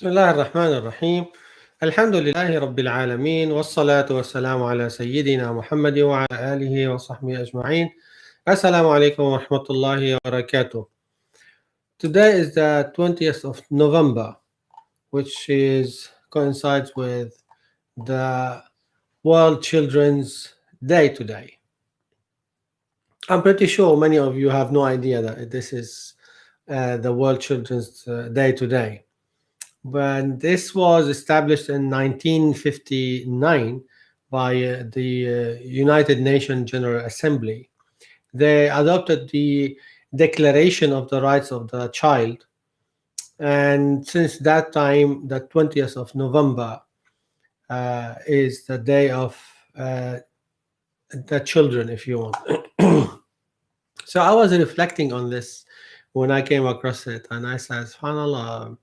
بسم الله الرحمن الرحيم. الحمد لله رب العالمين والصلاة والسلام على سيدنا محمد وعلى آله وصحبه أجمعين. السلام عليكم ورحمة الله وبركاته. Today is the 20th of November, which coincides with the World Children's Day today. I'm pretty sure many of you have no idea that this is the World Children's Day today. When this was established in 1959 by the United Nations General Assembly, they adopted the Declaration of the Rights of the Child. And since that time, the 20th of November is the day of the children, if you want. So I was reflecting on this when I came across it, and I said, SubhanAllah,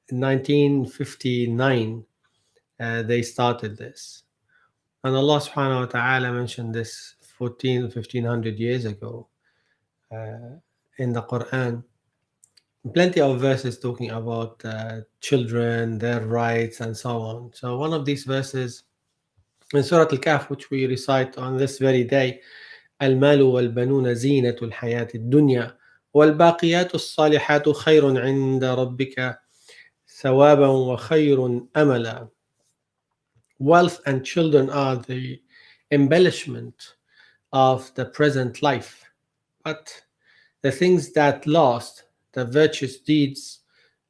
1959, they started this. And Allah subhanahu wa ta'ala mentioned this 1500 years ago in the Quran. Plenty of verses talking about children, their rights, and so on. So one of these verses in Surah Al-Kahf, which we recite on this very day, المال والبنون زينة الحياة الدنيا والباقيات الصالحات خير عند ربك ثوابا وخير أملا. Wealth and children are the embellishment of the present life, but the things that last, the virtuous deeds,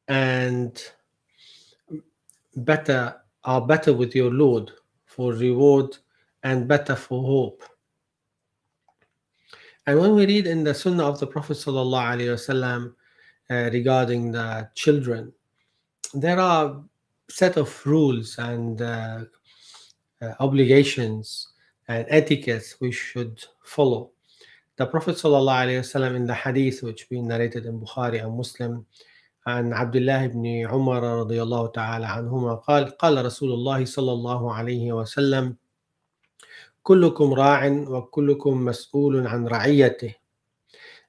and are better with your Lord for reward and better for hope. And when we read in the Sunnah of the Prophet ﷺ regarding the children, there are set of rules and obligations and etiquettes we should follow. The Prophet ﷺ in the hadith which we narrated in Bukhari and Muslim عن عبد الله بن عمر رضي الله تعالى عنهما قال رسول الله صلى الله عليه وسلم كلكم راع وكلكم مسؤول عن رعيته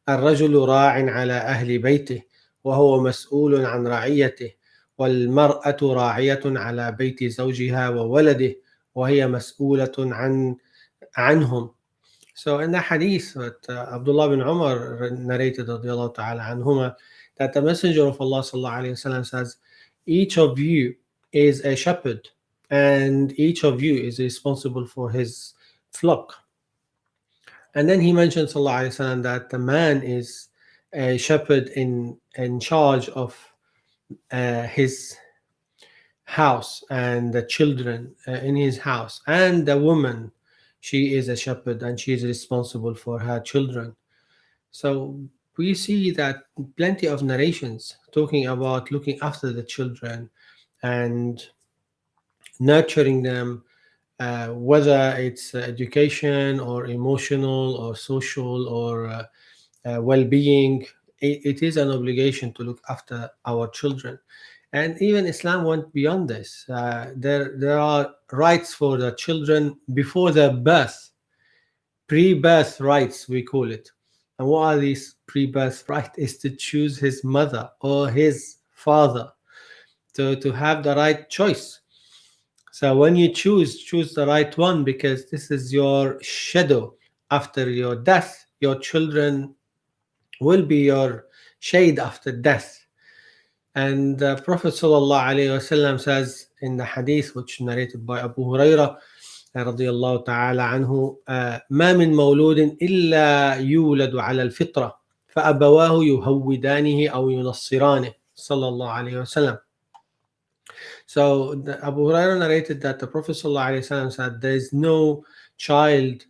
الرجل راع على أهل بيته وهو مسؤول عن رعيته والمرأة راعية على بيت زوجها وولده وهي مسؤولة عنهم. So in the hadith that Abdullah bin Umar narrated radiallahu ta'ala anhuma, that the Messenger of Allah sallallahu alayhi wasallam says, each of you is a shepherd and each of you is responsible for his flock. And then he mentioned sallallahu alayhi wasallam that the man is a shepherd in charge of his house and the children in his house, and the woman, she is a shepherd and she is responsible for her children. So we see that plenty of narrations talking about looking after the children and nurturing them, whether it's education or emotional or social or well-being. It is an obligation to look after our children. And even Islam went beyond this. There are rights for the children before their birth, pre-birth rights we call it. And what are these pre-birth rights? Is to choose his mother or his father, to have the right choice. So when you choose the right one, because this is your shadow. After your death, your children will be your shade after death. And the Prophet ﷺ says in the hadith which narrated by Abu Hurairah رضي الله تعالى عنه ما من مولود إلا يولد على الفطرة فأبواه يهودانه أو ينصرانه صلى الله عليه وسلم. So Abu Hurairah narrated that the Prophet ﷺ said there is no child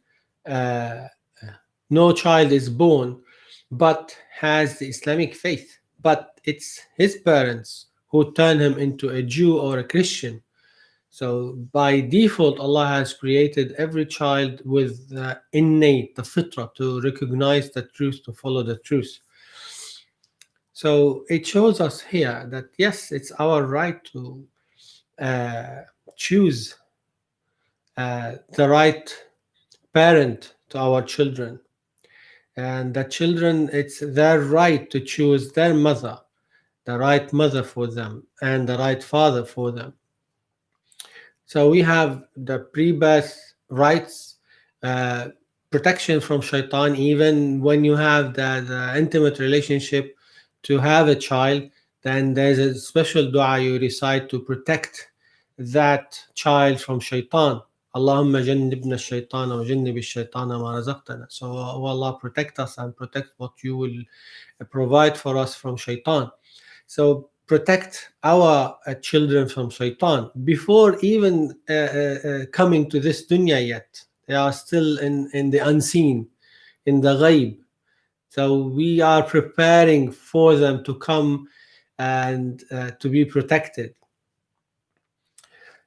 is born but has the Islamic faith, but it's his parents who turn him into a Jew or a Christian. So by default, Allah has created every child with the innate, the fitrah, to recognize the truth, to follow the truth. So it shows us here that yes, it's our right to choose the right parent to our children. And the children, it's their right to choose their mother the right mother for them, and the right father for them. So we have the pre-birth rights, uh, protection from shaitan, even when you have the intimate relationship to have a child, then there's a special dua you recite to protect that child from shaitan. Allahumma jannibna shaitan wa jannib shaitana ma razaqtana. So, oh Allah, protect us and protect what you will provide for us from shaitan. So protect our children from shaitan before even coming to this dunya yet. They are still in the unseen, in the ghaib. So we are preparing for them to come and to be protected.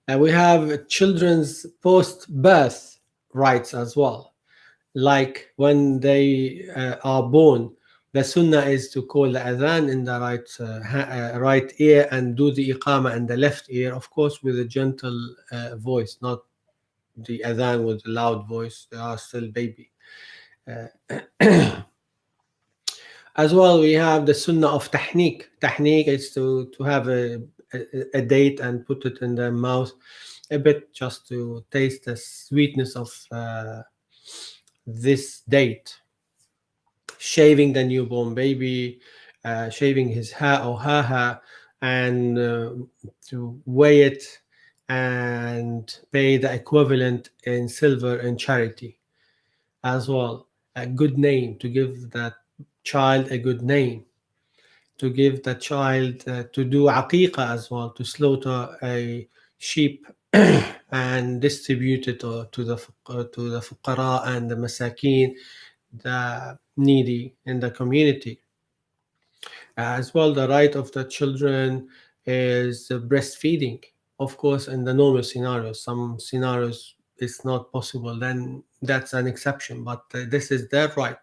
And we have children's post-birth rights as well, like when they are born. The sunnah is to call the adhan in the right ear and do the iqama in the left ear, of course, with a gentle voice, not the adhan with a loud voice. They are still baby. As well, we have the sunnah of tahniq. Tahniq is to have a date and put it in the mouth a bit, just to taste the sweetness of this date. Shaving the newborn baby, shaving his hair or her hair, and to weigh it and pay the equivalent in silver in charity as well. A good name, to give that child a good name, to give the child to do aqiqah as well, to slaughter a sheep and distribute it to the fuqara and the masakin, the needy in the community. As well, the right of the children is breastfeeding. Of course, in the normal scenarios, some scenarios it's not possible, then that's an exception. But this is their right.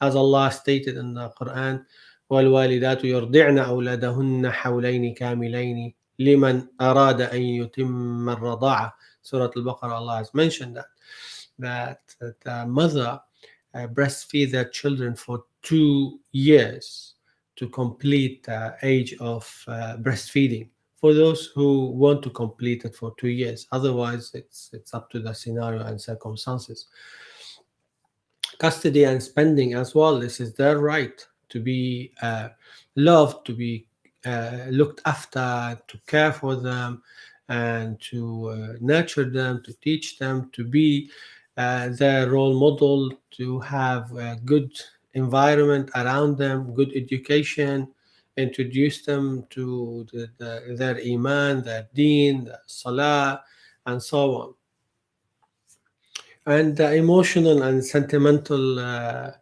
As Allah stated in the Quran, والوالدات يرضعن أولادهن حولين كاملين لمن أراد أن يتم الرضاعة. Surah Al-Baqarah, Allah has mentioned that the mother breastfeed their children for 2 years to complete the age of breastfeeding. For those who want to complete it for 2 years, otherwise it's up to the scenario and circumstances. Custody and spending as well. This is their right to be loved, to be looked after, to care for them, and to nurture them, to teach them, to be their role model, to have a good environment around them, good education, introduce them to their iman, their deen, their salah, and so on. And the emotional and sentimental uh,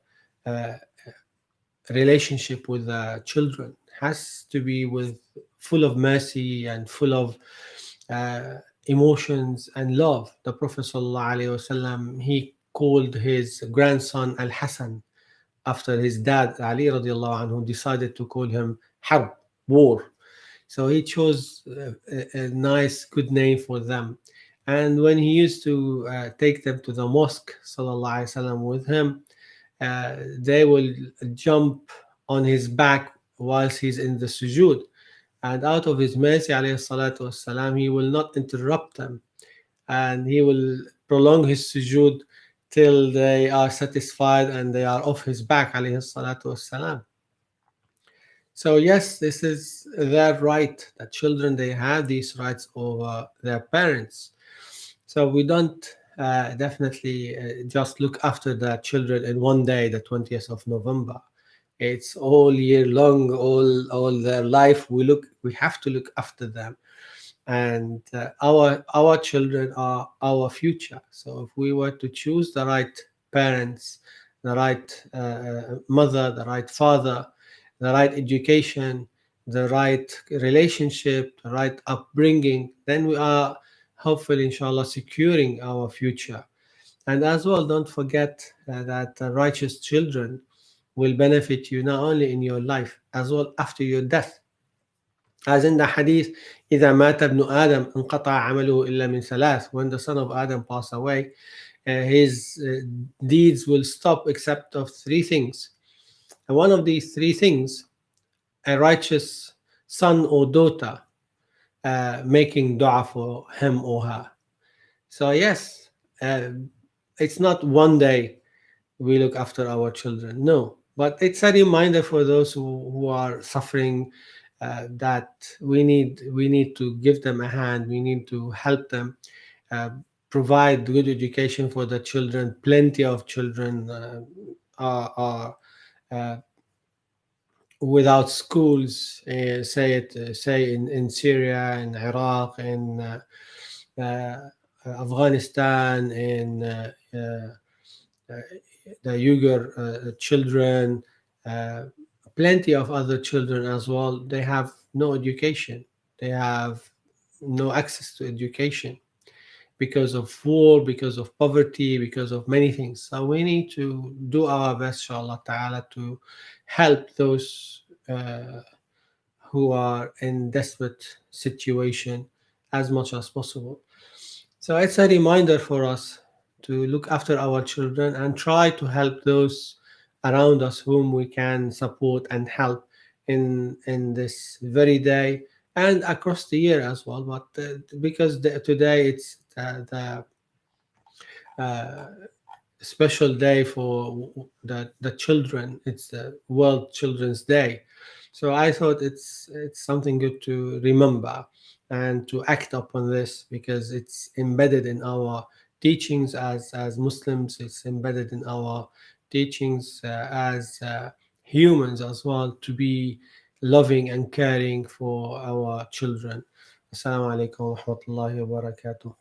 relationship with the children has to be with full of mercy and full of uh, emotions and love. The Prophet ﷺ, he called his grandson Al Hassan after his dad Ali radiallahu anhu decided to call him Harb, war. So he chose a nice, good name for them. And when he used to take them to the mosque, sallallahu alaihi wasallam, with him, they will jump on his back whilst he's in the sujood. And out of his mercy, alayhi salatu wasalam, he will not interrupt them. And he will prolong his sujood till they are satisfied and they are off his back, alayhi salatu wasalam. So yes, this is their right. That children, they have these rights over their parents. So we don't definitely just look after the children in one day, the 20th of November. It's all year long, all their life. We have to look after them, and our children are our future. So if we were to choose the right parents, the right mother, the right father, the right education, the right relationship, the right upbringing, then we are hopefully, inshallah, securing our future. And as well, don't forget that righteous children will benefit you not only in your life, as well after your death. As in the hadith, إذا مات ابن آدم انقطع عمله إلا من ثلاث. When the son of Adam passed away, his deeds will stop except of three things. And one of these three things, a righteous son or daughter making dua for him or her. So yes, uh, it's not one day we look after our children. No, but it's a reminder for those who are suffering, that we need to give them a hand. We need to help them, uh, provide good education for the children. Plenty of children are uh, without schools. Say in Syria, in Iraq, in Afghanistan, in the Uyghur children, uh, plenty of other children as well. They have no education. They have no access to education because of war, because of poverty, because of many things. So we need to do our best, inshallah ta'ala, to help those who are in desperate situation as much as possible. So it's a reminder for us to look after our children and try to help those around us whom we can support and help in this very day and across the year as well. But because today it's uh, special day for the children. It's the World Children's Day, so I thought it's something good to remember and to act upon this because it's embedded in our teachings as Muslims. It's embedded in our teachings as humans as well, to be loving and caring for our children. Assalamu alaikum wa rahmatullahi wa barakatuh.